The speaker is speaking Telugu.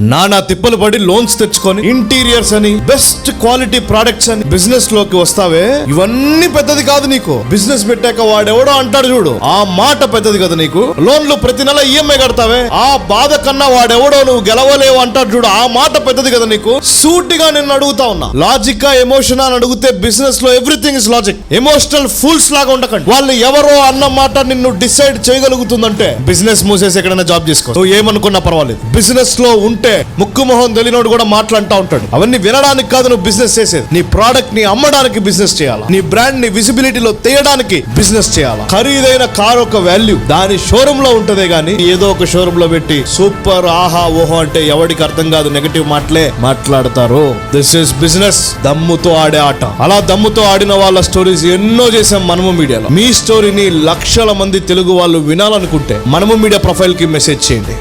నానా తిప్పలు పడి లోన్స్ తెచ్చుకొని ఇంటీరియర్స్ అని బెస్ట్ క్వాలిటీ ప్రొడక్ట్స్ అని బిజినెస్ లోకి వస్తావే, ఇవన్నీ పెద్దది కాదు నీకు. బిజినెస్ పెట్టాక వాడెవడో అంటాడు చూడు, ఆ మాట పెద్దది కదా నీకు. లోన్లు ప్రతి నెల ఈఎంఐ కడతావే, ఆ బాధ కన్నా వాడెవడో నువ్వు గెలవలేవు అంటాడు చూడు, ఆ మాట పెద్దది కదా నీకు. సూటిగా నిన్ను అడుగుతా ఉన్నా, లాజిక్ ఎమోషన్ అని అడిగితే బిజినెస్ లో everything is logic. Emotional fools లాగా ఉండకండి. వాళ్ళు ఎవరో అన్న మాట నిన్ను డిసైడ్ చేయగలుగుతుందంటే బిజినెస్ మూసేసి ఎక్కడైనా జాబ్ చేసుకో, నువ్వు ఏమనుకున్నా పర్వాలేదు. బిజినెస్ లో ఉంటే ముక్కు మొహం తెలియనోడు కూడా మాట్లాడుతూ ఉంటాడు. అవన్నీ వినడానికి కాదు నువ్వు బిజినెస్ చేసేది. నీ ప్రోడక్ట్ ని అమ్మడానికి బిజినెస్ చేయాలా, నీ బ్రాండ్ ని విజిబిలిటీలో తీయడానికి బిజినెస్ చేయాలా. ఖరీదైన కార్ ఒక వాల్యూ దాని షోరూమ్ లో ఉంటదే గానీ ఏదో ఒక షోరూమ్ లో పెట్టి సూపర్ ఆహా ఓహో అంటే ఎవరికి అర్థం కాదు, నెగటివ్ మాటలే మాట్లాడతారు. దిస్ ఇస్ బిజినెస్, దమ్ముతో ఆడే ఆట. అలా దమ్ముతో ఆడిన వాళ్ళ స్టోరీస్ ఎన్నో చేసాం మనము మీడియాలో. మీ స్టోరీని లక్షల మంది తెలుగు వాళ్ళు వినాలనుకుంటే మనము మీడియా ప్రొఫైల్ కి మెసేజ్ చేయండి.